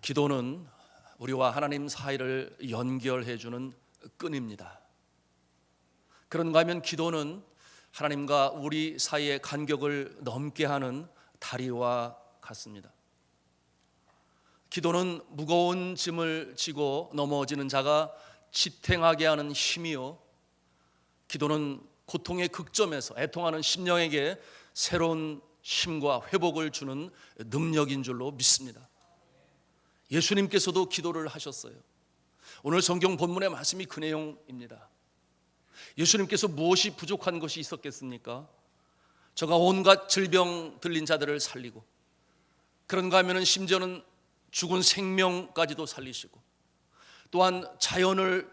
기도는 우리와 하나님 사이를 연결해 주는 끈입니다. 그런가 하면 기도는 하나님과 우리 사이의 간격을 넘게 하는 다리와 같습니다. 기도는 무거운 짐을 지고 넘어지는 자가 지탱하게 하는 힘이요, 기도는 고통의 극점에서 애통하는 심령에게 새로운 힘과 회복을 주는 능력인 줄로 믿습니다. 예수님께서도 기도를 하셨어요. 오늘 성경 본문의 말씀이 그 내용입니다. 예수님께서 무엇이 부족한 것이 있었겠습니까? 저가 온갖 질병 들린 자들을 살리고, 그런가 하면 심지어는 죽은 생명까지도 살리시고, 또한 자연을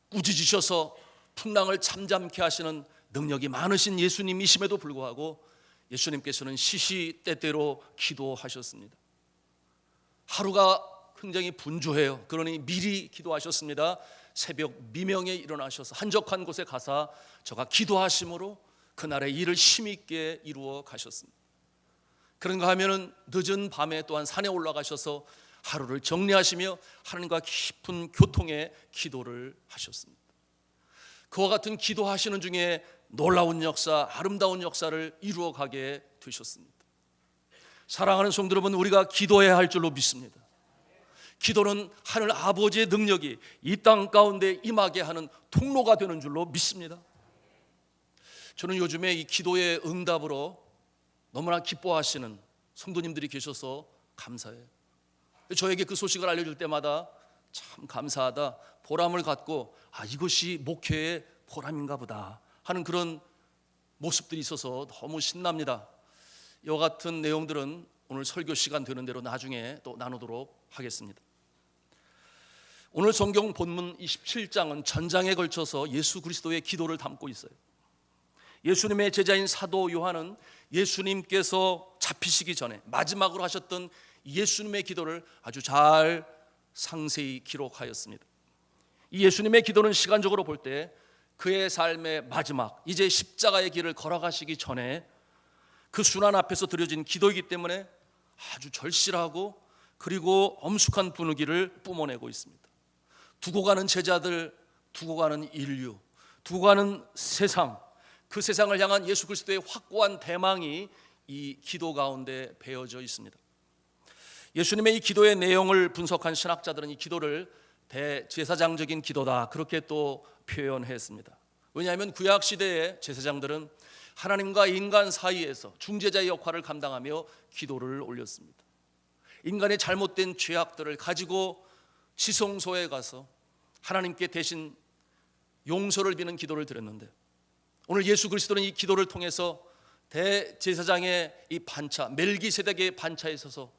꾸짖으셔서 풍랑을 잠잠케 하시는 능력이 많으신 예수님이심에도 불구하고 예수님께서는 시시때때로 기도하셨습니다. 하루가 굉장히 분주해요. 그러니 미리 기도하셨습니다. 새벽 미명에 일어나셔서 한적한 곳에 가사 저가 기도하심으로 그날의 일을 힘있게 이루어 가셨습니다. 그런가 하면은 늦은 밤에 또한 산에 올라가셔서 하루를 정리하시며 하나님과 깊은 교통의 기도를 하셨습니다. 그와 같은 기도하시는 중에 놀라운 역사, 아름다운 역사를 이루어 가게 되셨습니다. 사랑하는 성도 여러분, 우리가 기도해야 할 줄로 믿습니다. 기도는 하늘 아버지의 능력이 이 땅 가운데 임하게 하는 통로가 되는 줄로 믿습니다. 저는 요즘에 이 기도의 응답으로 너무나 기뻐하시는 성도님들이 계셔서 감사해요. 저에게 그 소식을 알려줄 때마다 참 감사하다, 보람을 갖고 이것이 목회의 보람인가 보다 하는 그런 모습들이 있어서 너무 신납니다. 이와 같은 내용들은 오늘 설교 시간 되는 대로 나중에 또 나누도록 하겠습니다. 오늘 성경 본문 27장은 전장에 걸쳐서 예수 그리스도의 기도를 담고 있어요. 예수님의 제자인 사도 요한은 예수님께서 잡히시기 전에 마지막으로 하셨던 예수님의 기도를 아주 잘 상세히 기록하였습니다. 이 예수님의 기도는 시간적으로 볼 때 그의 삶의 마지막, 이제 십자가의 길을 걸어가시기 전에 그 순환 앞에서 드려진 기도이기 때문에 아주 절실하고 그리고 엄숙한 분위기를 뿜어내고 있습니다. 두고 가는 제자들, 두고 가는 인류, 두고 가는 세상, 그 세상을 향한 예수 그리스도의 확고한 대망이 이 기도 가운데 배어져 있습니다. 예수님의 이 기도의 내용을 분석한 신학자들은 이 기도를 대제사장적인 기도다, 그렇게 또 표현했습니다. 왜냐하면 구약 시대의 제사장들은 하나님과 인간 사이에서 중재자의 역할을 감당하며 기도를 올렸습니다. 인간의 잘못된 죄악들을 가지고 지성소에 가서 하나님께 대신 용서를 비는 기도를 드렸는데, 오늘 예수 그리스도는 이 기도를 통해서 대제사장의 이 반차, 멜기세덱의 반차에 서서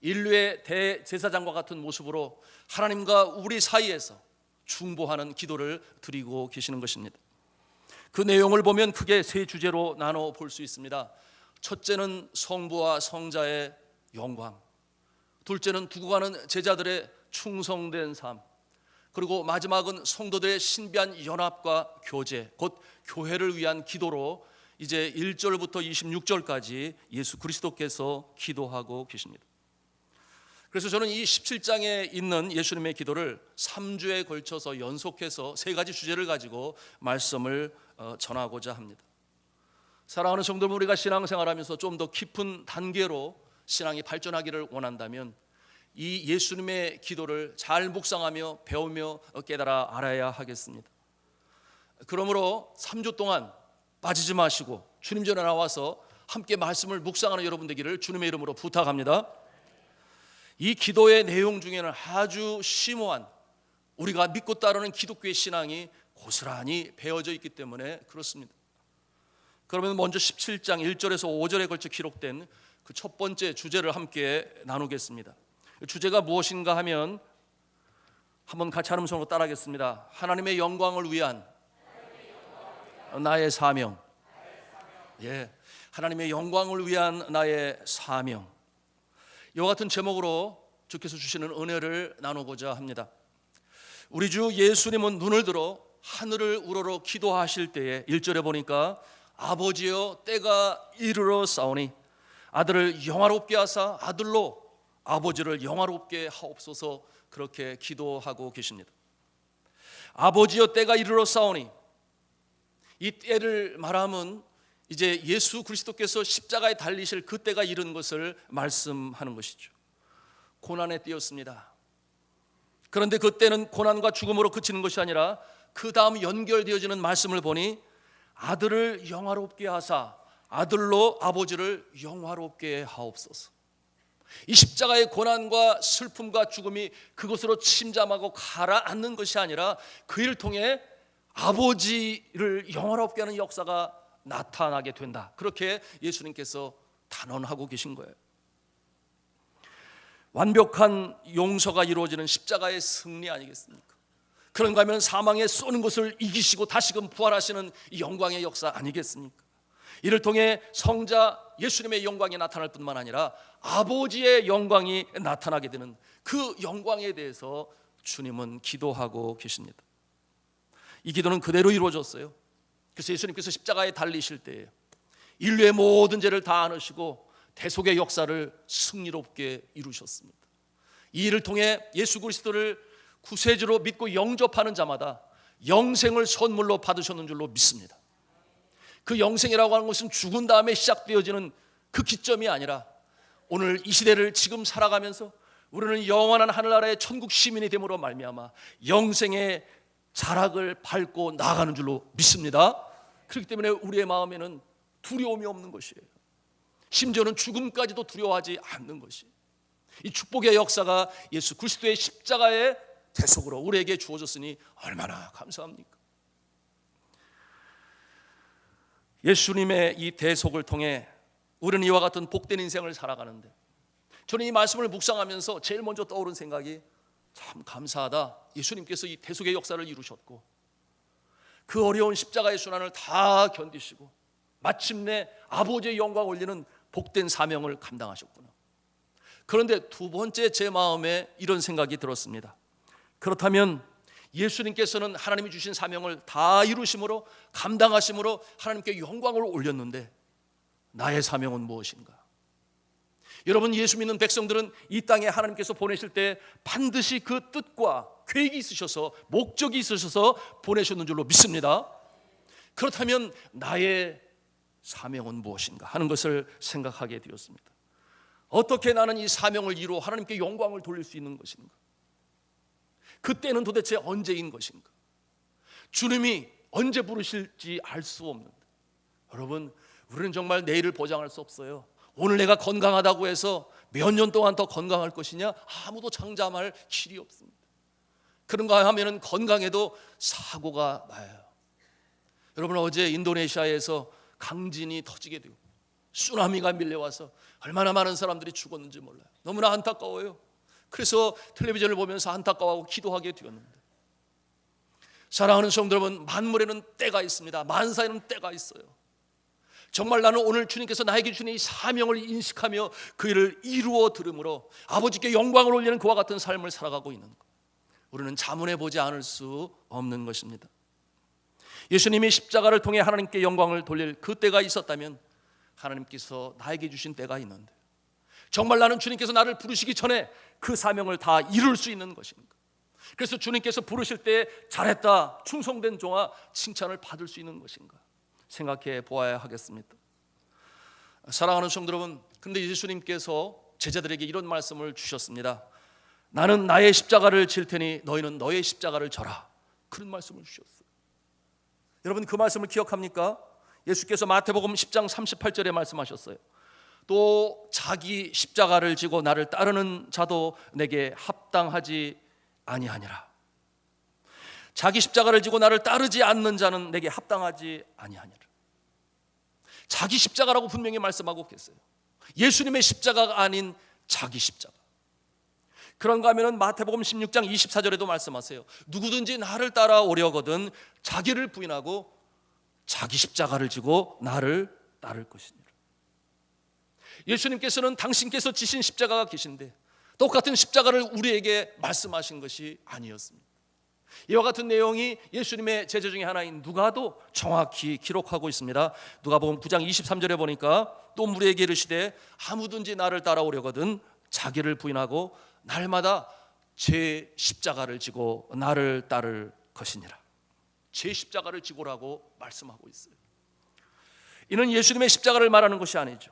인류의 대제사장과 같은 모습으로 하나님과 우리 사이에서 중보하는 기도를 드리고 계시는 것입니다. 그 내용을 보면 크게 세 주제로 나눠 볼 수 있습니다. 첫째는 성부와 성자의 영광, 둘째는 두고 가는 제자들의 충성된 삶, 그리고 마지막은 성도들의 신비한 연합과 교제, 곧 교회를 위한 기도로 이제 1절부터 26절까지 예수 그리스도께서 기도하고 계십니다. 그래서 저는 이 17장에 있는 예수님의 기도를 3주에 걸쳐서 연속해서 세 가지 주제를 가지고 말씀을 전하고자 합니다. 사랑하는 성도 여러분, 우리가 신앙생활하면서 좀 더 깊은 단계로 신앙이 발전하기를 원한다면 이 예수님의 기도를 잘 묵상하며 배우며 깨달아 알아야 하겠습니다. 그러므로 3주 동안 빠지지 마시고 주님 전에 나와서 함께 말씀을 묵상하는 여러분 되기를 주님의 이름으로 부탁합니다. 이 기도의 내용 중에는 아주 심오한, 우리가 믿고 따르는 기독교의 신앙이 고스란히 배어져 있기 때문에 그렇습니다. 그러면 먼저 17장 1절에서 5절에 걸쳐 기록된 그 첫 번째 주제를 함께 나누겠습니다. 주제가 무엇인가 하면 한번 같이 한 음성으로 따라하겠습니다. 하나님의 영광을 위한 나의 사명. 하나님의 영광을 위한 나의 사명. 이와 같은 제목으로 주께서 주시는 은혜를 나누고자 합니다. 우리 주 예수님은 눈을 들어 하늘을 우러러 기도하실 때에 1절에 보니까 아버지여 때가 이르러 싸우니 아들을 영화롭게 하사 아들로 아버지를 영화롭게 하옵소서 그렇게 기도하고 계십니다. 아버지여 때가 이르러 싸우니, 이 때를 말하면 이제 예수 그리스도께서 십자가에 달리실 그 때가 이른 것을 말씀하는 것이죠. 고난의 때였습니다. 그런데 그때는 고난과 죽음으로 그치는 것이 아니라 그 다음 연결되어지는 말씀을 보니 아들을 영화롭게 하사 아들로 아버지를 영화롭게 하옵소서. 이 십자가의 고난과 슬픔과 죽음이 그것으로 침잠하고 가라앉는 것이 아니라 그 일을 통해 아버지를 영화롭게 하는 역사가 나타나게 된다. 그렇게 예수님께서 단언하고 계신 거예요. 완벽한 용서가 이루어지는 십자가의 승리 아니겠습니까? 그런가 하면 사망에 쏘는 것을 이기시고 다시금 부활하시는 이 영광의 역사 아니겠습니까? 이를 통해 성자 예수님의 영광이 나타날 뿐만 아니라 아버지의 영광이 나타나게 되는 그 영광에 대해서 주님은 기도하고 계십니다. 이 기도는 그대로 이루어졌어요. 그래서 예수님께서 십자가에 달리실 때에 인류의 모든 죄를 다 안으시고 대속의 역사를 승리롭게 이루셨습니다. 이 일을 통해 예수 그리스도를 구세주로 믿고 영접하는 자마다 영생을 선물로 받으셨는 줄로 믿습니다. 그 영생이라고 하는 것은 죽은 다음에 시작되어지는 그 기점이 아니라 오늘 이 시대를 지금 살아가면서 우리는 영원한 하늘나라의 천국 시민이 됨으로 말미암아 영생의 자락을 밟고 나아가는 줄로 믿습니다. 그렇기 때문에 우리의 마음에는 두려움이 없는 것이에요. 심지어는 죽음까지도 두려워하지 않는 것이, 이 축복의 역사가 예수 그리스도의 십자가의 대속으로 우리에게 주어졌으니 얼마나 감사합니까? 예수님의 이 대속을 통해 우리는 이와 같은 복된 인생을 살아가는데, 저는 이 말씀을 묵상하면서 제일 먼저 떠오른 생각이 참 감사하다. 예수님께서 이 대속의 역사를 이루셨고 그 어려운 십자가의 순환을 다 견디시고 마침내 아버지의 영광을 올리는 복된 사명을 감당하셨구나. 그런데 두 번째 제 마음에 이런 생각이 들었습니다. 그렇다면 예수님께서는 하나님이 주신 사명을 다 이루심으로 감당하심으로 하나님께 영광을 올렸는데 나의 사명은 무엇인가? 여러분, 예수 믿는 백성들은 이 땅에 하나님께서 보내실 때 반드시 그 뜻과 계획이 있으셔서 목적이 있으셔서 보내셨는 줄로 믿습니다. 그렇다면 나의 사명은 무엇인가 하는 것을 생각하게 되었습니다. 어떻게 나는 이 사명을 이루어 하나님께 영광을 돌릴 수 있는 것인가? 그때는 도대체 언제인 것인가? 주님이 언제 부르실지 알 수 없는데, 여러분, 우리는 정말 내일을 보장할 수 없어요. 오늘 내가 건강하다고 해서 몇 년 동안 더 건강할 것이냐? 아무도 장담할 길이 없습니다. 그런가 하면은 건강에도 사고가 나요. 여러분, 어제 인도네시아에서 강진이 터지게 되고 쓰나미가 밀려와서 얼마나 많은 사람들이 죽었는지 몰라요. 너무나 안타까워요. 그래서 텔레비전을 보면서 안타까워하고 기도하게 되었는데, 사랑하는 성도 여러분, 만물에는 때가 있습니다. 만사에는 때가 있어요. 정말 나는 오늘 주님께서 나에게 주신 이 사명을 인식하며 그 일을 이루어 들음으로 아버지께 영광을 올리는 그와 같은 삶을 살아가고 있는 것, 우리는 자문해 보지 않을 수 없는 것입니다. 예수님이 십자가를 통해 하나님께 영광을 돌릴 그 때가 있었다면 하나님께서 나에게 주신 때가 있는데, 정말 나는 주님께서 나를 부르시기 전에 그 사명을 다 이룰 수 있는 것인가? 그래서 주님께서 부르실 때 잘했다, 충성된 종아, 칭찬을 받을 수 있는 것인가? 생각해 보아야 하겠습니다. 사랑하는 성도 여러분, 그런데 예수님께서 제자들에게 이런 말씀을 주셨습니다. 나는 나의 십자가를 질 테니 너희는 너의 십자가를 져라. 그런 말씀을 주셨어요. 여러분, 그 말씀을 기억합니까? 예수께서 마태복음 10장 38절에 말씀하셨어요. 또 자기 십자가를 지고 나를 따르는 자도 내게 합당하지 아니하니라. 자기 십자가를 지고 나를 따르지 않는 자는 내게 합당하지 아니하니라. 자기 십자가라고 분명히 말씀하고 계세요. 예수님의 십자가가 아닌 자기 십자가. 그런가 하면 마태복음 16장 24절에도 말씀하세요. 누구든지 나를 따라오려거든 자기를 부인하고 자기 십자가를 지고 나를 따를 것이니라. 예수님께서는 당신께서 지신 십자가가 계신데 똑같은 십자가를 우리에게 말씀하신 것이 아니었습니다. 이와 같은 내용이 예수님의 제자 중에 하나인 누가도 정확히 기록하고 있습니다. 누가복음 9장 23절에 보니까 또 무리에게 이르시되 아무든지 나를 따라오려거든 자기를 부인하고 날마다 제 십자가를 지고 나를 따를 것이니라. 제 십자가를 지고라고 말씀하고 있어요. 이는 예수님의 십자가를 말하는 것이 아니죠.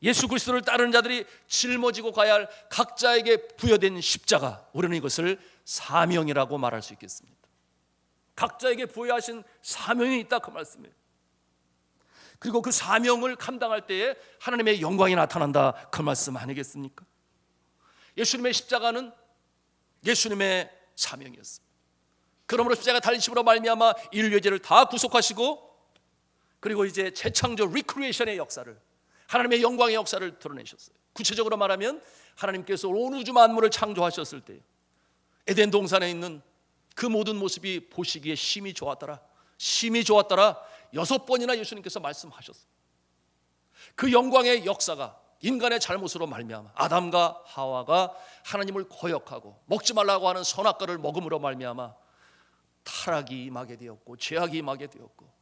예수 그리스도를 따르는 자들이 짊어지고 가야 할 각자에게 부여된 십자가, 우리는 이것을 사명이라고 말할 수 있겠습니다. 각자에게 부여하신 사명이 있다, 그 말씀이에요. 그리고 그 사명을 감당할 때에 하나님의 영광이 나타난다, 그 말씀 아니겠습니까? 예수님의 십자가는 예수님의 사명이었습니다. 그러므로 십자가 달리심으로 말미암아 인류의 죄를 다 구속하시고, 그리고 이제 재창조 리크리에이션의 역사를, 하나님의 영광의 역사를 드러내셨어요. 구체적으로 말하면 하나님께서 온 우주 만물을 창조하셨을 때 에덴 동산에 있는 그 모든 모습이 보시기에 심히 좋았더라, 심히 좋았더라 6번이나 예수님께서 말씀하셨어요. 그 영광의 역사가 인간의 잘못으로 말미암아 아담과 하와가 하나님을 거역하고 먹지 말라고 하는 선악과를 먹음으로 말미암아 타락이 임하게 되었고 죄악이 임하게 되었고,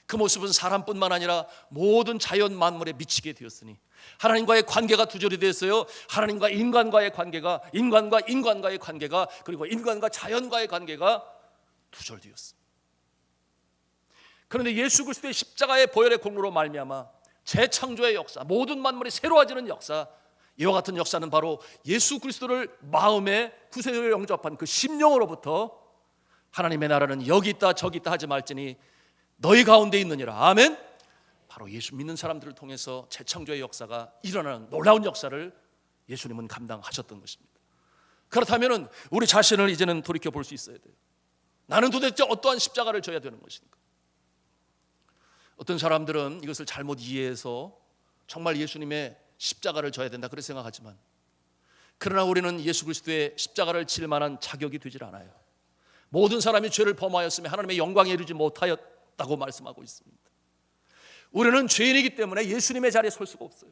그 모습은 사람뿐만 아니라 모든 자연 만물에 미치게 되었으니 하나님과의 관계가 두절이 됐어요. 하나님과 인간과의 관계가, 인간과 인간과의 관계가, 그리고 인간과 자연과의 관계가 두절되었습니다. 그런데 예수 그리스도의 십자가의 보혈의 공로로 말미암아 재창조의 역사, 모든 만물이 새로워지는 역사, 이와 같은 역사는 바로 예수 그리스도를 마음에 구세주로 영접한 그 심령으로부터 하나님의 나라는 여기 있다 저기 있다 하지 말지니 너희 가운데 있느니라. 아멘. 바로 예수 믿는 사람들을 통해서 재창조의 역사가 일어나는 놀라운 역사를 예수님은 감당하셨던 것입니다. 그렇다면 우리 자신을 이제는 돌이켜 볼 수 있어야 돼요. 나는 도대체 어떠한 십자가를 져야 되는 것인가? 어떤 사람들은 이것을 잘못 이해해서 정말 예수님의 십자가를 져야 된다 그렇게 생각하지만, 그러나 우리는 예수 그리스도의 십자가를 질 만한 자격이 되질 않아요. 모든 사람이 죄를 범하였으며 하나님의 영광에 이르지 못하였다고 말씀하고 있습니다. 우리는 죄인이기 때문에 예수님의 자리에 설 수가 없어요.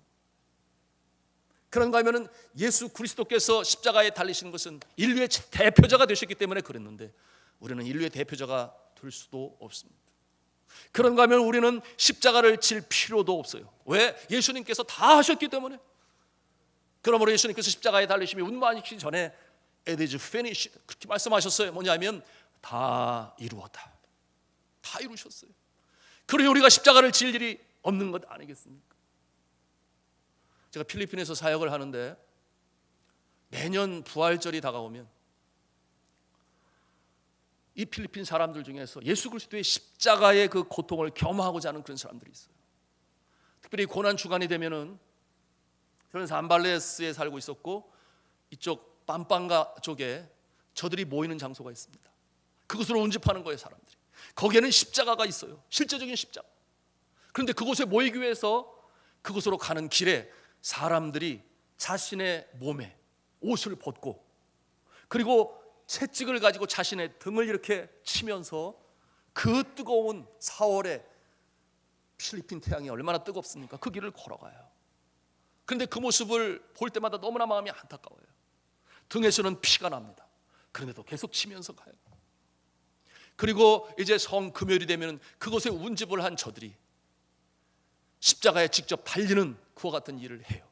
그런가 하면 예수 그리스도께서 십자가에 달리신 것은 인류의 대표자가 되셨기 때문에 그랬는데, 우리는 인류의 대표자가 될 수도 없습니다. 그런가 하면 우리는 십자가를 질 필요도 없어요. 왜? 예수님께서 다 하셨기 때문에. 그러므로 예수님께서 십자가에 달리심이 운만하시기 전에 It is finished, 그렇게 말씀하셨어요. 뭐냐면 다 이루었다, 다 이루셨어요. 그러니 우리가 십자가를 질 일이 없는 것 아니겠습니까? 제가 필리핀에서 사역을 하는데 매년 부활절이 다가오면 이 필리핀 사람들 중에서 예수 그리스도의 십자가의 그 고통을 겸하고자 하는 그런 사람들이 있어요. 특별히 고난 주간이 되면은, 저는 산발레스에 살고 있었고 이쪽 빰빵가 쪽에 저들이 모이는 장소가 있습니다. 그곳으로 운집하는 거예요, 사람들이. 거기에는 십자가가 있어요, 실제적인 십자가. 그런데 그곳에 모이기 위해서 그곳으로 가는 길에 사람들이 자신의 몸에 옷을 벗고, 그리고 채찍을 가지고 자신의 등을 이렇게 치면서, 그 뜨거운 4월에 필리핀 태양이 얼마나 뜨겁습니까? 그 길을 걸어가요. 그런데 그 모습을 볼 때마다 너무나 마음이 안타까워요. 등에서는 피가 납니다. 그런데도 계속 치면서 가요. 그리고 이제 성금요일이 되면 그곳에 운집을 한 저들이 십자가에 직접 달리는 그와 같은 일을 해요.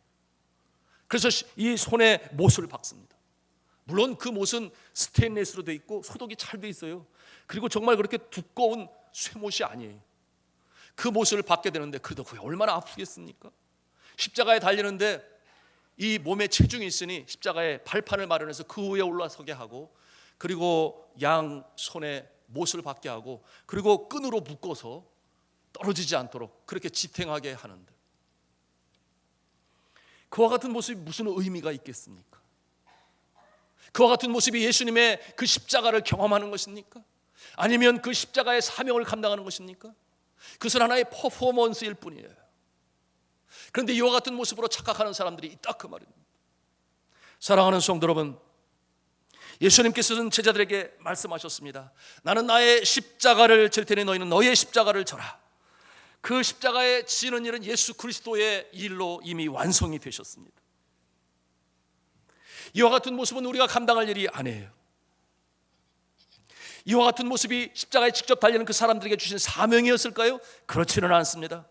그래서 이 손에 못을 박습니다. 물론 그 못은 스테인리스로 되어 있고 소독이 잘 되어 있어요. 그리고 정말 그렇게 두꺼운 쇠못이 아니에요. 그 못을 박게 되는데 그래도 그게 얼마나 아프겠습니까? 십자가에 달리는데 이 몸에 체중이 있으니 십자가에 발판을 마련해서 그 위에 올라서게 하고, 그리고 양 손에 못을 박게 하고, 그리고 끈으로 묶어서 떨어지지 않도록 그렇게 지탱하게 하는데, 그와 같은 모습이 무슨 의미가 있겠습니까? 그와 같은 모습이 예수님의 그 십자가를 경험하는 것입니까? 아니면 그 십자가의 사명을 감당하는 것입니까? 그것은 하나의 퍼포먼스일 뿐이에요. 그런데 이와 같은 모습으로 착각하는 사람들이 있다, 그 말입니다. 사랑하는 성도 여러분, 예수님께서는 제자들에게 말씀하셨습니다. 나는 나의 십자가를 질 테니 너희는 너희의 십자가를 져라. 그 십자가에 지는 일은 예수 그리스도의 일로 이미 완성이 되셨습니다. 이와 같은 모습은 우리가 감당할 일이 아니에요. 이와 같은 모습이 십자가에 직접 달리는 그 사람들에게 주신 사명이었을까요? 그렇지는 않습니다.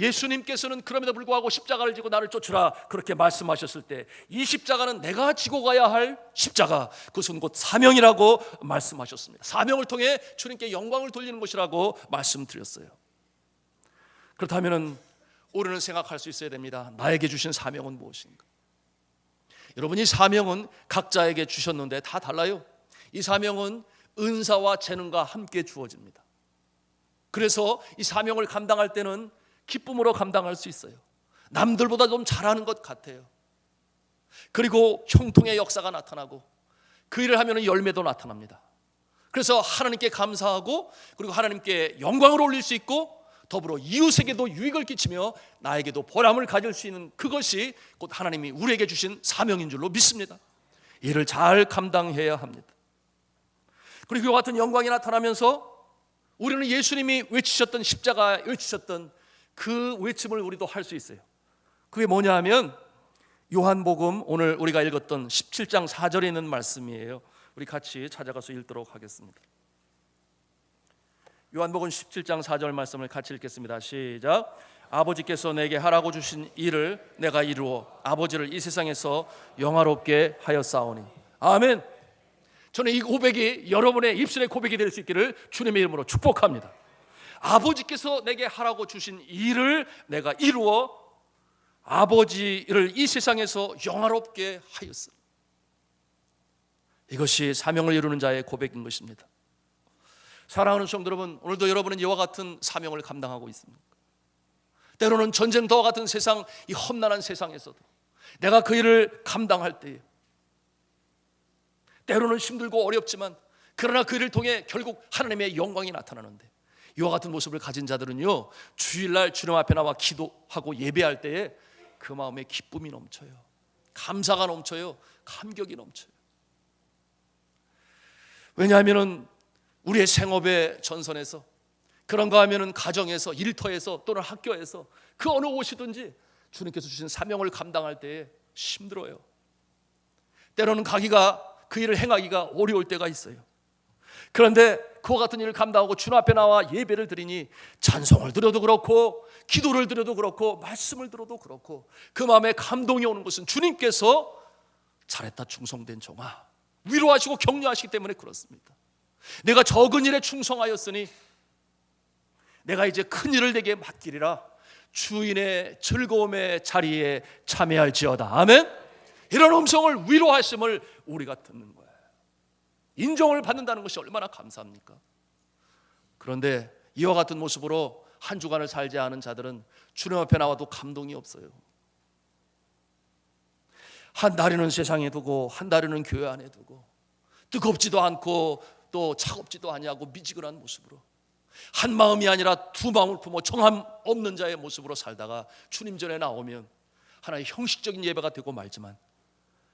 예수님께서는 그럼에도 불구하고 십자가를 지고 나를 쫓으라 그렇게 말씀하셨을 때 이 십자가는 내가 지고 가야 할 십자가, 그것은 곧 사명이라고 말씀하셨습니다. 사명을 통해 주님께 영광을 돌리는 것이라고 말씀드렸어요. 그렇다면 우리는 생각할 수 있어야 됩니다. 나에게 주신 사명은 무엇인가? 여러분, 이 사명은 각자에게 주셨는데 다 달라요. 이 사명은 은사와 재능과 함께 주어집니다. 그래서 이 사명을 감당할 때는 기쁨으로 감당할 수 있어요. 남들보다 좀 잘하는 것 같아요. 그리고 형통의 역사가 나타나고 그 일을 하면 열매도 나타납니다. 그래서 하나님께 감사하고 그리고 하나님께 영광을 올릴 수 있고 더불어 이웃에게도 유익을 끼치며 나에게도 보람을 가질 수 있는 그것이 곧 하나님이 우리에게 주신 사명인 줄로 믿습니다. 이를 잘 감당해야 합니다. 그리고 이와 같은 영광이 나타나면서 우리는 예수님이 외치셨던 십자가에 외치셨던 그 외침을 우리도 할 수 있어요. 그게 뭐냐 하면 요한복음 오늘 우리가 읽었던 17장 4절에 있는 말씀이에요. 우리 같이 찾아가서 읽도록 하겠습니다. 요한복음 17장 4절 말씀을 같이 읽겠습니다. 시작. 아버지께서 내게 하라고 주신 일을 내가 이루어 아버지를 이 세상에서 영화롭게 하였사오니. 아멘. 저는 이 고백이 여러분의 입술의 고백이 될 수 있기를 주님의 이름으로 축복합니다. 아버지께서 내게 하라고 주신 일을 내가 이루어 아버지를 이 세상에서 영화롭게 하였어. 이것이 사명을 이루는 자의 고백인 것입니다. 사랑하는 성도 여러분, 오늘도 여러분은 이와 같은 사명을 감당하고 있습니다. 때로는 전쟁터와 같은 세상, 이 험난한 세상에서도 내가 그 일을 감당할 때에 때로는 힘들고 어렵지만 그러나 그 일을 통해 결국 하나님의 영광이 나타나는데, 이와 같은 모습을 가진 자들은요, 주일날 주님 앞에 나와 기도하고 예배할 때에 그 마음에 기쁨이 넘쳐요. 감사가 넘쳐요. 감격이 넘쳐요. 왜냐하면 우리의 생업의 전선에서, 그런가 하면 가정에서, 일터에서 또는 학교에서 그 어느 곳이든지 주님께서 주신 사명을 감당할 때에 힘들어요. 때로는 가기가, 그 일을 행하기가 어려울 때가 있어요. 그런데 그와 같은 일을 감당하고 주님 앞에 나와 예배를 드리니 찬송을 드려도 그렇고 기도를 드려도 그렇고 말씀을 들어도 그렇고 그 마음에 감동이 오는 것은 주님께서 잘했다 충성된 종아 위로하시고 격려하시기 때문에 그렇습니다. 내가 적은 일에 충성하였으니 내가 이제 큰 일을 내게 맡기리라. 주인의 즐거움의 자리에 참여할지어다. 아멘. 이런 음성을, 위로하심을 우리가 듣는 거예요. 인정을 받는다는 것이 얼마나 감사합니까? 그런데 이와 같은 모습으로 한 주간을 살지 않은 자들은 주님 앞에 나와도 감동이 없어요. 한 다리는 세상에 두고 한 다리는 교회 안에 두고 뜨겁지도 않고 또 차갑지도 아니하고 미지근한 모습으로 한 마음이 아니라 두 마음을 품어 정함 없는 자의 모습으로 살다가 주님 전에 나오면 하나의 형식적인 예배가 되고 말지만,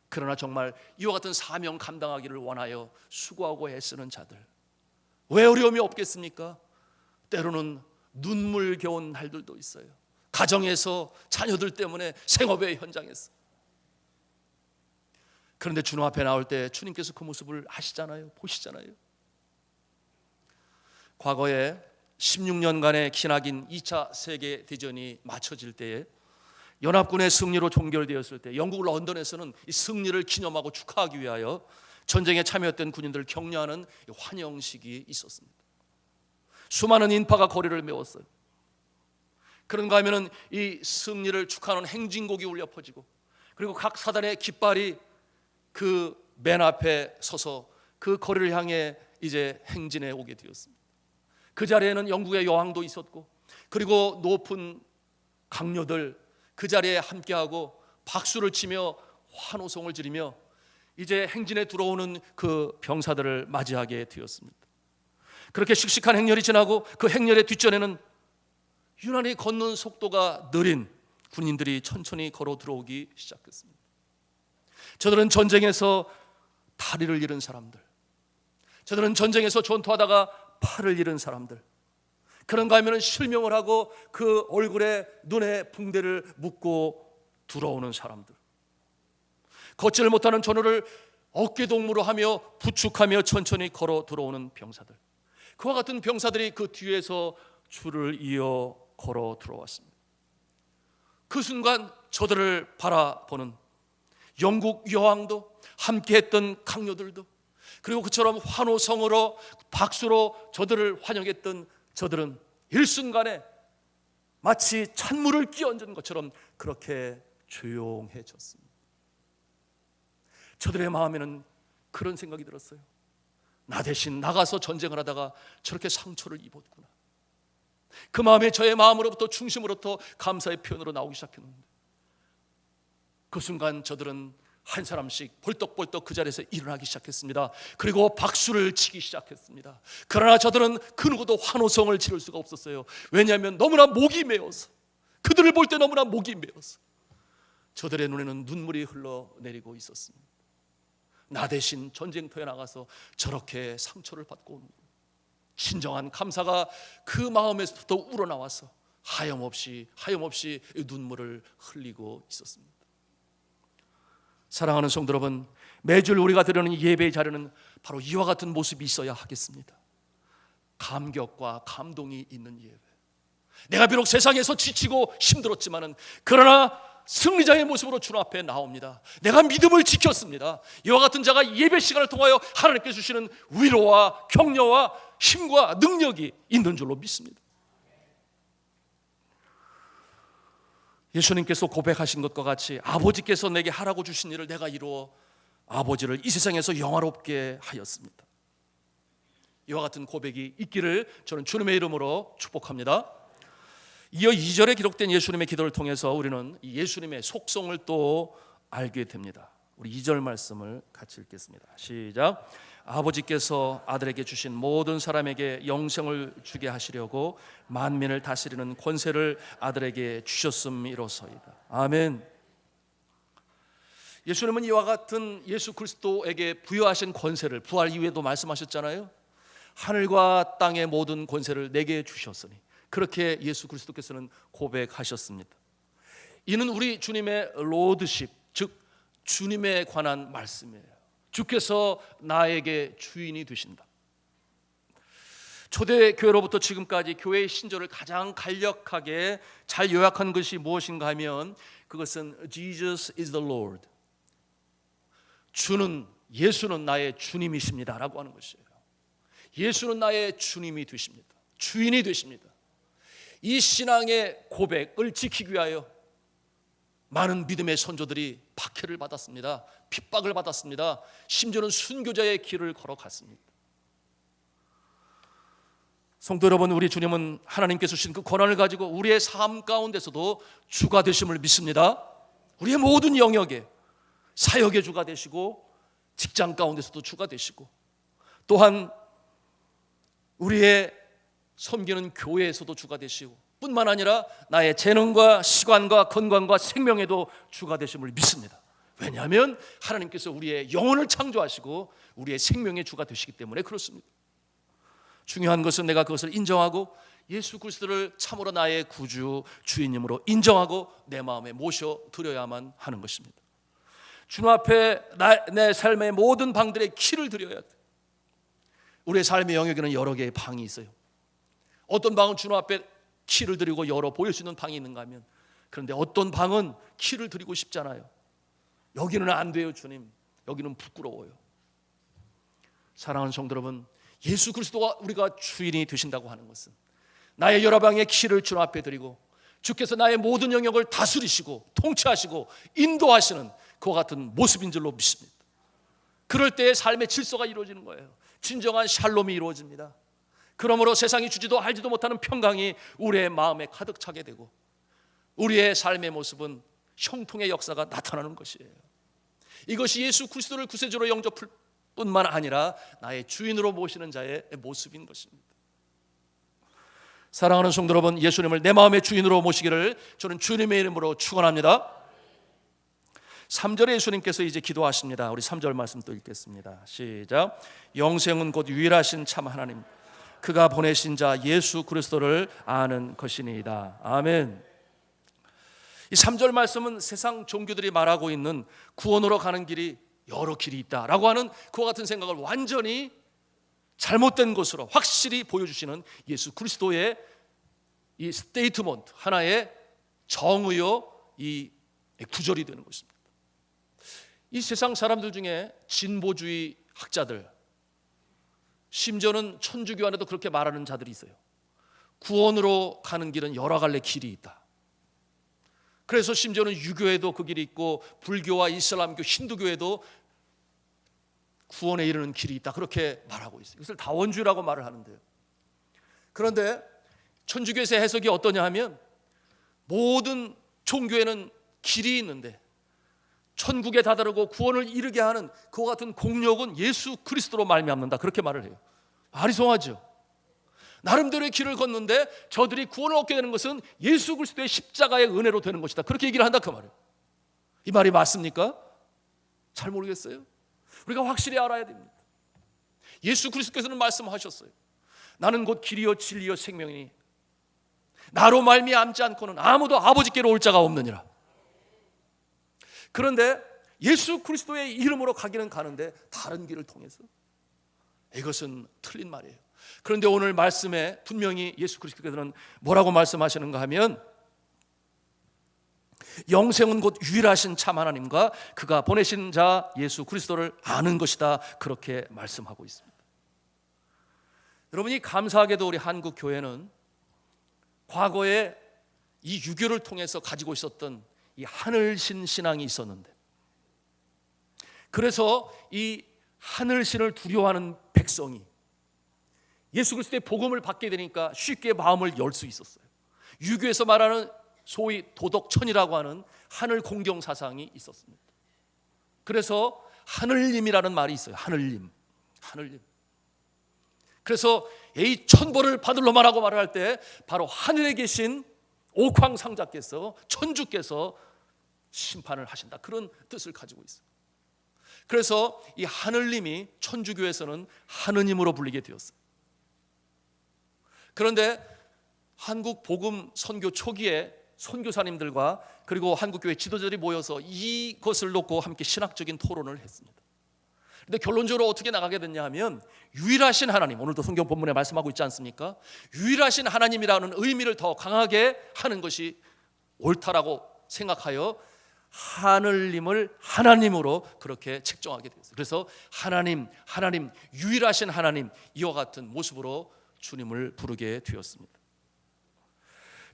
그러나 정말 이와 같은 사명 감당하기를 원하여 수고하고 애쓰는 자들, 왜 어려움이 없겠습니까? 때로는 눈물겨운 날들도 있어요. 가정에서, 자녀들 때문에, 생업의 현장에서. 그런데 주님 앞에 나올 때 주님께서 그 모습을 아시잖아요. 보시잖아요. 과거에 16년간의 기나긴 2차 세계대전이 마쳐질 때에 연합군의 승리로 종결되었을 때 영국 런던에서는 이 승리를 기념하고 축하하기 위하여 전쟁에 참여했던 군인들을 격려하는 환영식이 있었습니다. 수많은 인파가 거리를 메웠어요. 그런가 하면 이 승리를 축하하는 행진곡이 울려 퍼지고, 그리고 각 사단의 깃발이 그 맨 앞에 서서 그 거리를 향해 이제 행진해 오게 되었습니다. 그 자리에는 영국의 여왕도 있었고, 그리고 높은 강료들 그 자리에 함께하고 박수를 치며 환호성을 지르며 이제 행진에 들어오는 그 병사들을 맞이하게 되었습니다. 그렇게 씩씩한 행렬이 지나고 그 행렬의 뒷전에는 유난히 걷는 속도가 느린 군인들이 천천히 걸어 들어오기 시작했습니다. 저들은 전쟁에서 다리를 잃은 사람들, 저들은 전쟁에서 전투하다가 팔을 잃은 사람들, 그런가 하면 실명을 하고 그 얼굴에 눈에 붕대를 묶고 들어오는 사람들, 걷지를 못하는 전우를 어깨동무로 하며 부축하며 천천히 걸어 들어오는 병사들, 그와 같은 병사들이 그 뒤에서 줄을 이어 걸어 들어왔습니다. 그 순간 저들을 바라보는 영국 여왕도, 함께했던 강요들도, 그리고 그처럼 환호성으로 박수로 저들을 환영했던 저들은 일순간에 마치 찬물을 끼얹은 것처럼 그렇게 조용해졌습니다. 저들의 마음에는 그런 생각이 들었어요. 나 대신 나가서 전쟁을 하다가 저렇게 상처를 입었구나. 그 마음에 저의 마음으로부터, 중심으로부터 감사의 표현으로 나오기 시작했는데, 그 순간 저들은 한 사람씩 벌떡벌떡 그 자리에서 일어나기 시작했습니다. 그리고 박수를 치기 시작했습니다. 그러나 저들은 그 누구도 환호성을 지를 수가 없었어요. 왜냐하면 너무나 목이 메어서, 그들을 볼 때 너무나 목이 메어서 저들의 눈에는 눈물이 흘러내리고 있었습니다. 나 대신 전쟁터에 나가서 저렇게 상처를 받고 온 진정한 감사가 그 마음에서부터 우러나와서 하염없이 눈물을 흘리고 있었습니다. 사랑하는 성도 여러분, 매주 우리가 드리는 예배의 자리는 바로 이와 같은 모습이 있어야 하겠습니다. 감격과 감동이 있는 예배. 내가 비록 세상에서 지치고 힘들었지만은, 그러나 승리자의 모습으로 주님 앞에 나옵니다. 내가 믿음을 지켰습니다. 이와 같은 자가 예배 시간을 통하여 하나님께 주시는 위로와 격려와 힘과 능력이 있는 줄로 믿습니다. 예수님께서 고백하신 것과 같이 아버지께서 내게 하라고 주신 일을 내가 이루어 아버지를 이 세상에서 영화롭게 하였습니다. 이와 같은 고백이 있기를 저는 주님의 이름으로 축복합니다. 이어 2절에 기록된 예수님의 기도를 통해서 우리는 예수님의 속성을 또 알게 됩니다. 우리 2절 말씀을 같이 읽겠습니다. 시작. 아버지께서 아들에게 주신 모든 사람에게 영생을 주게 하시려고 만민을 다스리는 권세를 아들에게 주셨음이로소이다. 아멘. 예수님은 이와 같은 예수 그리스도에게 부여하신 권세를 부활 이후에도 말씀하셨잖아요. 하늘과 땅의 모든 권세를 내게 주셨으니, 그렇게 예수 그리스도께서는 고백하셨습니다. 이는 우리 주님의 로드십, 즉 주님에 관한 말씀이에요. 주께서 나에게 주인이 되신다. 초대교회로부터 지금까지 교회의 신조를 가장 간략하게 잘 요약한 것이 무엇인가 하면 그것은 Jesus is the Lord. 예수는 나의 주님이십니다 라고 하는 것이에요. 예수는 나의 주님이 되십니다. 주인이 되십니다. 이 신앙의 고백을 지키기 위하여 많은 믿음의 선조들이 박해를 받았습니다. 핍박을 받았습니다. 심지어는 순교자의 길을 걸어갔습니다. 성도 여러분, 우리 주님은 하나님께서 주신 그 권한을 가지고 우리의 삶 가운데서도 주가 되심을 믿습니다. 우리의 모든 영역에 사역의 주가 되시고, 직장 가운데서도 주가 되시고, 또한 우리의 섬기는 교회에서도 주가 되시고, 뿐만 아니라 나의 재능과 시간과 건강과 생명에도 주가 되심을 믿습니다. 왜냐하면 하나님께서 우리의 영혼을 창조하시고 우리의 생명의 주가 되시기 때문에 그렇습니다. 중요한 것은 내가 그것을 인정하고 예수 그리스도를 참으로 나의 구주 주인님으로 인정하고 내 마음에 모셔드려야만 하는 것입니다. 주님 앞에 내 삶의 모든 방들의 키를 드려야 돼. 우리의 삶의 영역에는 여러 개의 방이 있어요. 어떤 방은 주님 앞에 키를 드리고 열어 보일 수 있는 방이 있는가 하면, 그런데 어떤 방은 키를 드리고 싶잖아요. 여기는 안 돼요 주님, 여기는 부끄러워요. 사랑하는 성도 여러분, 예수 그리스도가 우리가 주인이 되신다고 하는 것은 나의 여러 방의 키를 주님 앞에 드리고 주께서 나의 모든 영역을 다스리시고 통치하시고 인도하시는 그와 같은 모습인 줄로 믿습니다. 그럴 때 삶의 질서가 이루어지는 거예요. 진정한 샬롬이 이루어집니다. 그러므로 세상이 주지도 알지도 못하는 평강이 우리의 마음에 가득 차게 되고 우리의 삶의 모습은 형통의 역사가 나타나는 것이에요. 이것이 예수 그리스도를 구세주로 영접할 뿐만 아니라 나의 주인으로 모시는 자의 모습인 것입니다. 사랑하는 성도 여러분, 예수님을 내 마음의 주인으로 모시기를 저는 주님의 이름으로 축원합니다. 3절에 예수님께서 이제 기도하십니다. 우리 3절 말씀 또 읽겠습니다. 시작. 영생은 곧 유일하신 참 하나님, 그가 보내신 자 예수 그리스도를 아는 것이니이다. 아멘. 이 3절 말씀은 세상 종교들이 말하고 있는 구원으로 가는 길이 여러 길이 있다라고 하는 그와 같은 생각을 완전히 잘못된 것으로 확실히 보여주시는 예수 그리스도의 이 스테이트먼트, 하나의 정의요 이 구절이 되는 것입니다. 이 세상 사람들 중에 진보주의 학자들, 심지어는 천주교 안에도 그렇게 말하는 자들이 있어요. 구원으로 가는 길은 여러 갈래 길이 있다. 그래서 심지어는 유교에도 그 길이 있고 불교와 이슬람교, 힌두교에도 구원에 이르는 길이 있다, 그렇게 말하고 있어요. 이것을 다원주의라고 말을 하는데요. 그런데 천주교에서 해석이 어떠냐 하면 모든 종교에는 길이 있는데 천국에 다다르고 구원을 이루게 하는 그와 같은 공력은 예수 그리스도로 말미암는다, 그렇게 말을 해요. 아리송하죠. 나름대로의 길을 걷는데 저들이 구원을 얻게 되는 것은 예수 그리스도의 십자가의 은혜로 되는 것이다, 그렇게 얘기를 한다, 그 말이에요. 이 말이 맞습니까? 잘 모르겠어요. 우리가 확실히 알아야 됩니다. 예수 그리스도께서는 말씀하셨어요. 나는 곧 길이요 진리요 생명이니 나로 말미암지 않고는 아무도 아버지께로 올 자가 없느니라. 그런데 예수 그리스도의 이름으로 가기는 가는데 다른 길을 통해서, 이것은 틀린 말이에요. 그런데 오늘 말씀에 분명히 예수 그리스도께서는 뭐라고 말씀하시는가 하면 영생은 곧 유일하신 참 하나님과 그가 보내신 자 예수 그리스도를 아는 것이다, 그렇게 말씀하고 있습니다. 여러분이 감사하게도 우리 한국 교회는 과거에 이 유교를 통해서 가지고 있었던 이 하늘신 신앙이 있었는데, 그래서 이 하늘신을 두려워하는 백성이 예수 그리스도의 복음을 받게 되니까 쉽게 마음을 열 수 있었어요. 유교에서 말하는 소위 도덕천이라고 하는 하늘 공경 사상이 있었습니다. 그래서 하늘님이라는 말이 있어요. 하늘님. 그래서 이 천벌을 받을 놈아라고 말을 할 때 바로 하늘에 계신 옥황상자께서, 천주께서 심판을 하신다, 그런 뜻을 가지고 있어요. 그래서 이 하늘님이 천주교에서는 하느님으로 불리게 되었어요. 그런데 한국 복음 선교 초기에 선교사님들과 그리고 한국교회 지도자들이 모여서 이것을 놓고 함께 신학적인 토론을 했습니다. 그런데 결론적으로 어떻게 나가게 됐냐 하면, 유일하신 하나님, 오늘도 성경 본문에 말씀하고 있지 않습니까? 유일하신 하나님이라는 의미를 더 강하게 하는 것이 옳다라고 생각하여 하늘님을 하나님으로 그렇게 책정하게 되었어요. 그래서 하나님, 유일하신 하나님, 이와 같은 모습으로 주님을 부르게 되었습니다.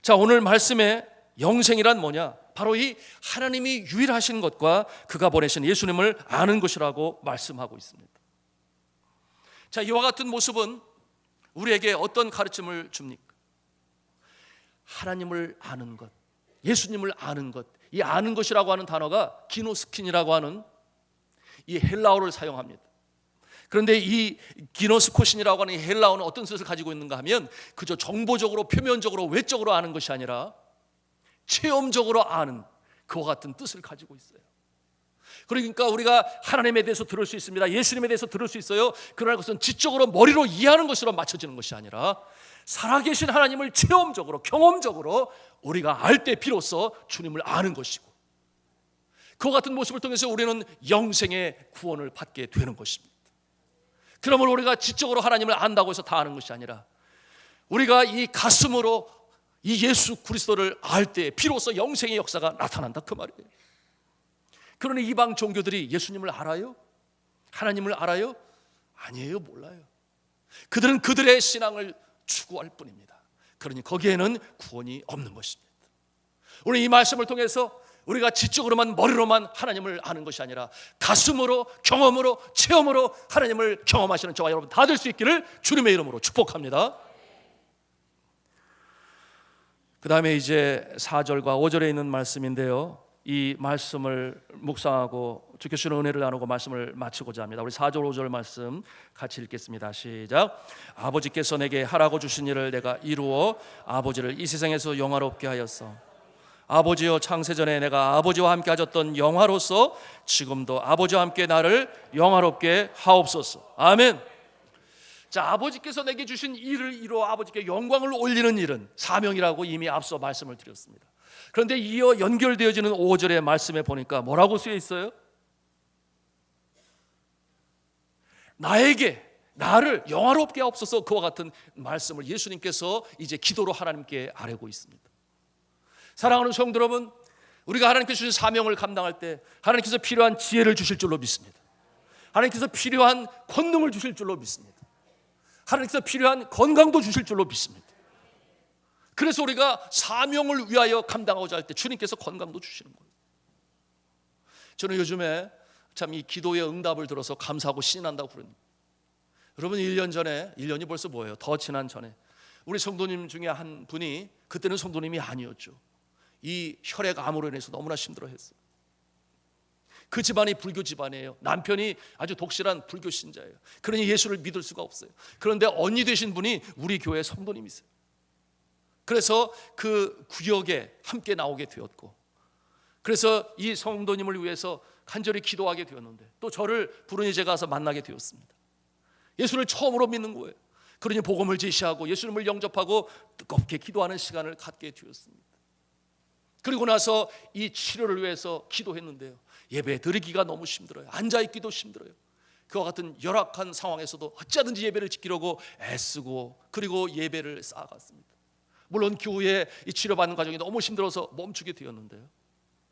자, 오늘 말씀에 영생이란 뭐냐? 바로 이 하나님이 유일하신 것과 그가 보내신 예수님을 아는 것이라고 말씀하고 있습니다. 자, 이와 같은 모습은 우리에게 어떤 가르침을 줍니까? 하나님을 아는 것, 예수님을 아는 것, 이 아는 것이라고 하는 단어가 기노스킨이라고 하는 이 헬라어를 사용합니다. 그런데 이 기노스코신이라고 하는 이 헬라어는 어떤 뜻을 가지고 있는가 하면, 그저 정보적으로, 표면적으로, 외적으로 아는 것이 아니라 체험적으로 아는, 그와 같은 뜻을 가지고 있어요. 그러니까 우리가 하나님에 대해서 들을 수 있습니다. 예수님에 대해서 들을 수 있어요. 그러나 그것은 지적으로 머리로 이해하는 것으로 맞춰지는 것이 아니라 살아계신 하나님을 체험적으로, 경험적으로 우리가 알 때 비로소 주님을 아는 것이고, 그와 같은 모습을 통해서 우리는 영생의 구원을 받게 되는 것입니다. 그러면 우리가 지적으로 하나님을 안다고 해서 다 아는 것이 아니라 우리가 이 가슴으로 이 예수 그리스도를 알 때 비로소 영생의 역사가 나타난다, 그 말이에요. 그러니 이방 종교들이 예수님을 알아요? 하나님을 알아요? 아니에요, 몰라요. 그들은 그들의 신앙을 추구할 뿐입니다. 그러니 거기에는 구원이 없는 것입니다. 오늘 이 말씀을 통해서 우리가 지적으로만, 머리로만 하나님을 아는 것이 아니라 가슴으로, 경험으로, 체험으로 하나님을 경험하시는 저와 여러분 다 될 수 있기를 주님의 이름으로 축복합니다. 그 다음에 이제 4절과 5절에 있는 말씀인데요, 이 말씀을 묵상하고 주께 주는 은혜를 나누고 말씀을 마치고자 합니다. 우리 4절 5절 말씀 같이 읽겠습니다. 시작. 아버지께서 내게 하라고 주신 일을 내가 이루어 아버지를 이 세상에서 영화롭게 하였어. 아버지여, 창세전에 내가 아버지와 함께 하셨던 영화로서 지금도 아버지와 함께 나를 영화롭게 하옵소서. 아멘. 자, 아버지께서 내게 주신 일을 이루어 아버지께 영광을 올리는 일은 사명이라고 이미 앞서 말씀을 드렸습니다. 그런데 이어 연결되어지는 5절의 말씀에 보니까 뭐라고 쓰여 있어요? 나를 영화롭게 하옵소서, 그와 같은 말씀을 예수님께서 이제 기도로 하나님께 아뢰고 있습니다. 사랑하는 성도 여러분, 우리가 하나님께서 주신 사명을 감당할 때 하나님께서 필요한 지혜를 주실 줄로 믿습니다. 하나님께서 필요한 권능을 주실 줄로 믿습니다. 하나님께서 필요한 건강도 주실 줄로 믿습니다. 그래서 우리가 사명을 위하여 감당하고자 할 때 주님께서 건강도 주시는 거예요. 저는 요즘에 참 이 기도의 응답을 들어서 감사하고 신이 난다고 그럽니다. 여러분 1년이 벌써 뭐예요? 더 지난 전에 우리 성도님 중에 한 분이, 그때는 성도님이 아니었죠, 이 혈액암으로 인해서 너무나 힘들어했어요. 그 집안이 불교 집안이에요. 남편이 아주 독실한 불교 신자예요. 그러니 예수를 믿을 수가 없어요. 그런데 언니 되신 분이 우리 교회 성도님이세요. 그래서 그 구역에 함께 나오게 되었고, 그래서 이 성도님을 위해서 간절히 기도하게 되었는데, 또 저를 부르니 제가 가서 만나게 되었습니다. 예수를 처음으로 믿는 거예요. 그러니 복음을 제시하고 예수님을 영접하고 뜨겁게 기도하는 시간을 갖게 되었습니다. 그리고 나서 이 치료를 위해서 기도했는데요, 예배 드리기가 너무 힘들어요. 앉아있기도 힘들어요. 그와 같은 열악한 상황에서도 어찌하든지 예배를 지키려고 애쓰고 그리고 예배를 쌓아갔습니다. 물론 교회에 이 치료받는 과정이 너무 힘들어서 멈추게 되었는데요,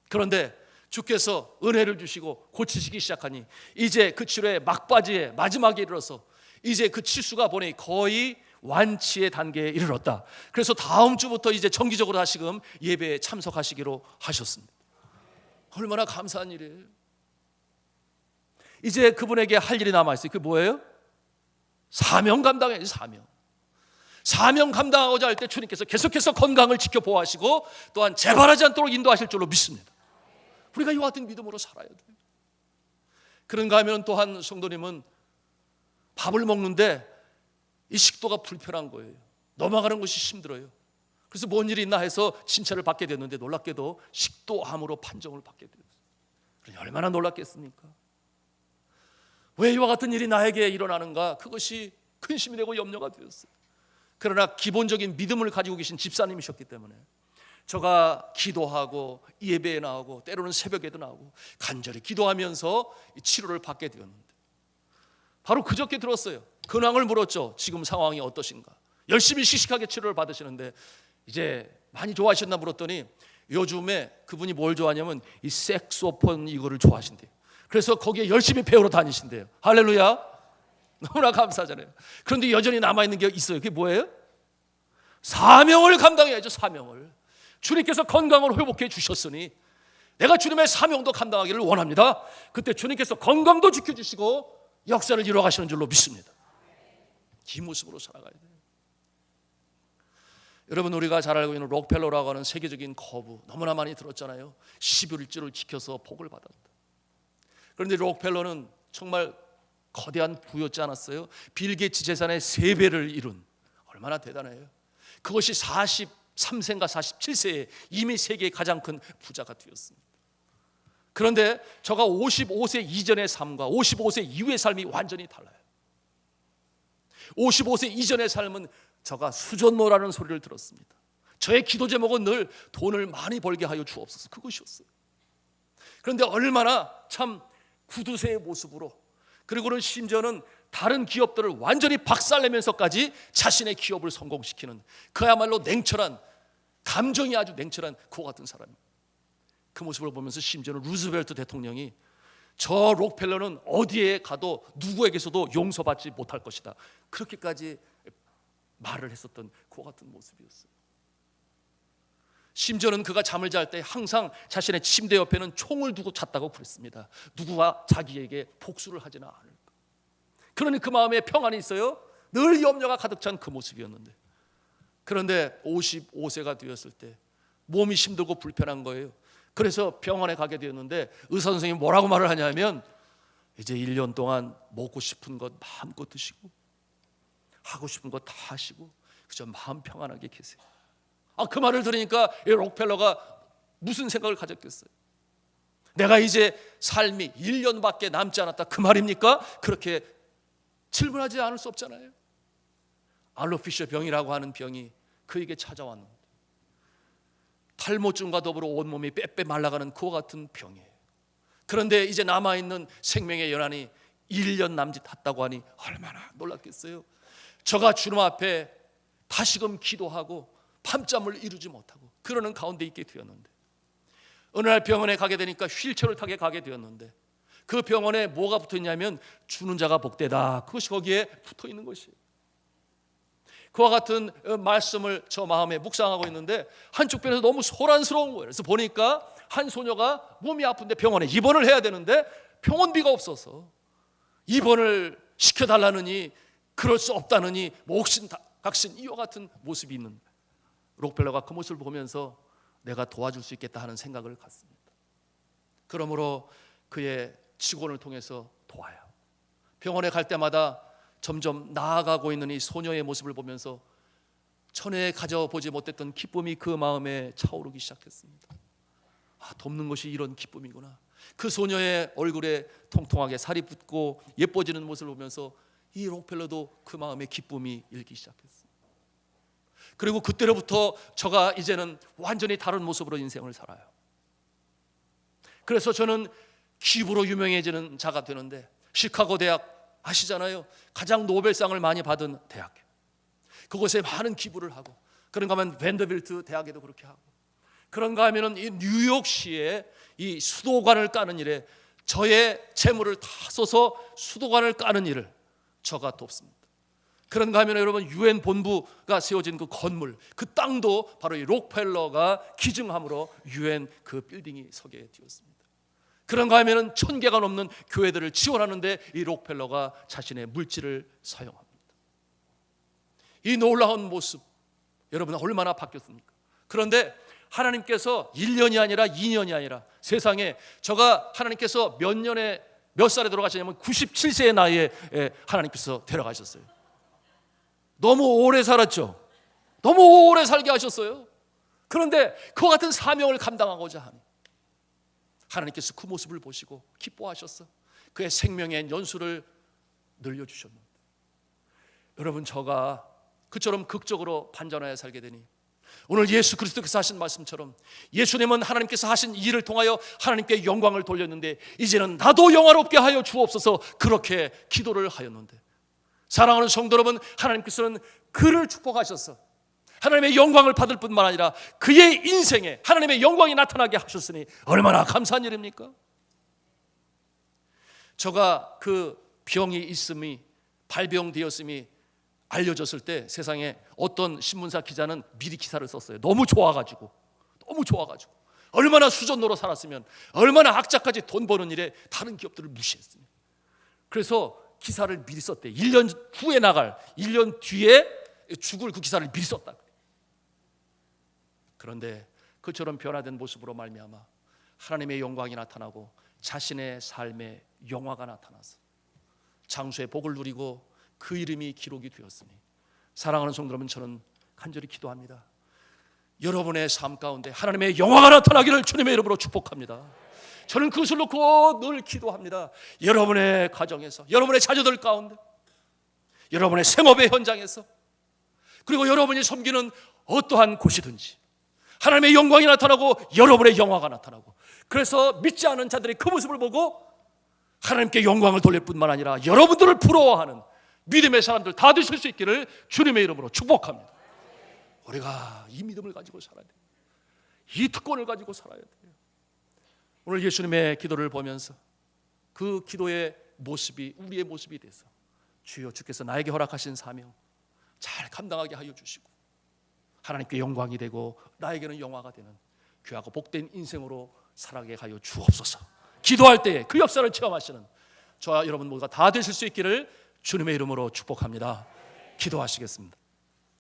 그런데 주께서 은혜를 주시고 고치시기 시작하니 이제 그 치료의 막바지에 마지막에 이르러서 이제 그 치수가 보니 거의 완치의 단계에 이르렀다. 그래서 다음 주부터 이제 정기적으로 다시금 예배에 참석하시기로 하셨습니다. 얼마나 감사한 일이에요. 이제 그분에게 할 일이 남아있어요. 그게 뭐예요? 사명 감당해야지. 사명 감당하고자 할 때 주님께서 계속해서 건강을 지켜보호하시고 또한 재발하지 않도록 인도하실 줄로 믿습니다. 우리가 이와 같은 믿음으로 살아야 돼요. 그런가 하면 또한 성도님은 밥을 먹는데 이 식도가 불편한 거예요. 넘어가는 것이 힘들어요. 그래서 뭔 일이 있나 해서 진찰을 받게 됐는데 놀랍게도 식도암으로 판정을 받게 되었어요. 얼마나 놀랐겠습니까? 왜 이와 같은 일이 나에게 일어나는가? 그것이 근심이 되고 염려가 되었어요. 그러나 기본적인 믿음을 가지고 계신 집사님이셨기 때문에 저가 기도하고 예배에 나오고 때로는 새벽에도 나오고 간절히 기도하면서 치료를 받게 되었는데, 바로 그저께 들었어요. 근황을 물었죠. 지금 상황이 어떠신가? 열심히 씩씩하게 치료를 받으시는데 이제 많이 좋아하셨나 물었더니 요즘에 그분이 뭘 좋아하냐면 이 색소폰 이거를 좋아하신대요. 그래서 거기에 열심히 배우러 다니신대요. 할렐루야. 너무나 감사하잖아요. 그런데 여전히 남아있는 게 있어요. 그게 뭐예요? 사명을 감당해야죠. 사명을. 주님께서 건강을 회복해 주셨으니 내가 주님의 사명도 감당하기를 원합니다. 그때 주님께서 건강도 지켜주시고 역사를 이루어가시는 줄로 믿습니다. 이 모습으로 살아가야 돼요. 여러분, 우리가 잘 알고 있는 록펠러라고 하는 세계적인 거부 너무나 많이 들었잖아요. 11조를 지켜서 복을 받았다. 그런데 록펠러는 정말 거대한 부였지 않았어요? 빌 게이츠 재산의 3배를 이룬, 얼마나 대단해요. 그것이 43세인가 47세에 이미 세계의 가장 큰 부자가 되었습니다. 그런데 저가 55세 이전의 삶과 55세 이후의 삶이 완전히 달라요. 55세 이전의 삶은 저가 수전노라는 소리를 들었습니다. 저의 기도 제목은 늘 돈을 많이 벌게 하여 주옵소서, 그것이었어요. 그런데 얼마나 참 구두쇠의 모습으로, 그리고는 심지어는 다른 기업들을 완전히 박살내면서까지 자신의 기업을 성공시키는 그야말로 냉철한, 감정이 아주 냉철한 그와 같은 사람입니다. 그 모습을 보면서 심지어는 루즈벨트 대통령이 저 록펠러는 어디에 가도 누구에게서도 용서받지 못할 것이다, 그렇게까지 말을 했었던 그와 같은 모습이었어요. 심지어는 그가 잠을 잘 때 항상 자신의 침대 옆에는 총을 두고 잤다고 그랬습니다. 누구와 자기에게 복수를 하지는 않을까. 그러니 그 마음에 평안이 있어요. 늘 염려가 가득 찬 그 모습이었는데, 그런데 55세가 되었을 때 몸이 힘들고 불편한 거예요. 그래서 병원에 가게 되었는데 의사 선생님이 뭐라고 말을 하냐면 이제 1년 동안 먹고 싶은 것 마음껏 드시고 하고 싶은 것 다 하시고 그저 마음 평안하게 계세요. 그 말을 들으니까 이 록펠러가 무슨 생각을 가졌겠어요? 내가 이제 삶이 1년밖에 남지 않았다, 그 말입니까? 그렇게 질문하지 않을 수 없잖아요. 알로피셔 병이라고 하는 병이 그에게 찾아왔는데 탈모증과 더불어 온몸이 빼빼 말라가는 그와 같은 병이에요. 그런데 이제 남아있는 생명의 연한이 1년 남짓했다고 하니 얼마나 놀랐겠어요. 저가 주님 앞에 다시금 기도하고 밤잠을 이루지 못하고 그러는 가운데 있게 되었는데 어느 날 병원에 가게 되니까 휠체어를 타게 가게 되었는데 그 병원에 뭐가 붙어있냐면 주는 자가 복되다, 그것이 거기에 붙어있는 것이에요. 그와 같은 말씀을 저 마음에 묵상하고 있는데 한쪽 편에서 너무 소란스러운 거예요. 그래서 보니까 한 소녀가 몸이 아픈데 병원에 입원을 해야 되는데 병원비가 없어서 입원을 시켜달라느니 그럴 수 없다느니 뭐 옥신각신 이와 같은 모습이 있는 록펠러가 그 모습을 보면서 내가 도와줄 수 있겠다 하는 생각을 갖습니다. 그러므로 그의 직원을 통해서 도와요. 병원에 갈 때마다 점점 나아가고 있는 이 소녀의 모습을 보면서 전에 가져보지 못했던 기쁨이 그 마음에 차오르기 시작했습니다. 돕는 것이 이런 기쁨이구나. 그 소녀의 얼굴에 통통하게 살이 붙고 예뻐지는 모습을 보면서 이 록펠러도 그 마음에 기쁨이 일기 시작했습니다. 그리고 그때로부터 저가 이제는 완전히 다른 모습으로 인생을 살아요. 그래서 저는 기부로 유명해지는 자가 되는데, 시카고 대학 아시잖아요. 가장 노벨상을 많이 받은 대학, 그곳에 많은 기부를 하고, 그런가 하면 밴더빌트 대학에도 그렇게 하고, 그런가 하면은 이 뉴욕시에 이 수도관을 까는 일에 저의 재물을 다 써서 수도관을 까는 일을 저가 돕습니다. 그런가 하면 여러분, 유엔 본부가 세워진 그 건물, 그 땅도 바로 이 록펠러가 기증함으로 유엔 그 빌딩이 서게 되었습니다. 그런가 하면 1000개가 넘는 교회들을 지원하는데 이 록펠러가 자신의 물질을 사용합니다. 이 놀라운 모습, 여러분 얼마나 바뀌었습니까? 그런데 하나님께서 1년이 아니라 2년이 아니라 세상에 저가 하나님께서 몇 살에 돌아가셨냐면 97세의 나이에 하나님께서 데려가셨어요. 너무 오래 살았죠. 너무 오래 살게 하셨어요. 그런데 그와 같은 사명을 감당하고자 하는 하나님께서 그 모습을 보시고 기뻐하셔서 그의 생명의 연수를 늘려주셨는데, 여러분 저가 그처럼 극적으로 반전하여 살게 되니 오늘 예수 그리스도께서 하신 말씀처럼 예수님은 하나님께서 하신 일을 통하여 하나님께 영광을 돌렸는데 이제는 나도 영화롭게 하여 주옵소서, 그렇게 기도를 하였는데, 사랑하는 성도 여러분, 하나님께서는 그를 축복하셔서 하나님의 영광을 받을 뿐만 아니라 그의 인생에 하나님의 영광이 나타나게 하셨으니 얼마나 감사한 일입니까? 저가 그 병이 있음이, 발병되었음이 알려졌을 때 세상에 어떤 신문사 기자는 미리 기사를 썼어요. 너무 좋아가지고 얼마나 수전노로 살았으면, 얼마나 악자까지 돈 버는 일에 다른 기업들을 무시했으면. 그래서 기사를 미리 썼대. 1년 후에 나갈, 1년 뒤에 죽을 그 기사를 미리 썼다. 그런데 그처럼 변화된 모습으로 말미암아 하나님의 영광이 나타나고 자신의 삶의 영화가 나타나서 장수의 복을 누리고 그 이름이 기록이 되었으니, 사랑하는 성도 여러분, 저는 간절히 기도합니다. 여러분의 삶 가운데 하나님의 영화가 나타나기를 주님의 이름으로 축복합니다. 저는 그것을 놓고 늘 기도합니다. 여러분의 가정에서, 여러분의 자녀들 가운데, 여러분의 생업의 현장에서, 그리고 여러분이 섬기는 어떠한 곳이든지 하나님의 영광이 나타나고 여러분의 영화가 나타나고, 그래서 믿지 않은 자들이 그 모습을 보고 하나님께 영광을 돌릴 뿐만 아니라 여러분들을 부러워하는 믿음의 사람들 다 되실 수 있기를 주님의 이름으로 축복합니다. 우리가 이 믿음을 가지고 살아야 돼요. 이 특권을 가지고 살아야 돼요. 오늘 예수님의 기도를 보면서 그 기도의 모습이 우리의 모습이 돼서 주여, 주께서 나에게 허락하신 사명 잘 감당하게 하여 주시고 하나님께 영광이 되고 나에게는 영화가 되는 귀하고 복된 인생으로 살아가게 하여 주옵소서. 기도할 때에 그 역사를 체험하시는 저와 여러분 모두가 다 되실 수 있기를 주님의 이름으로 축복합니다. 기도하시겠습니다.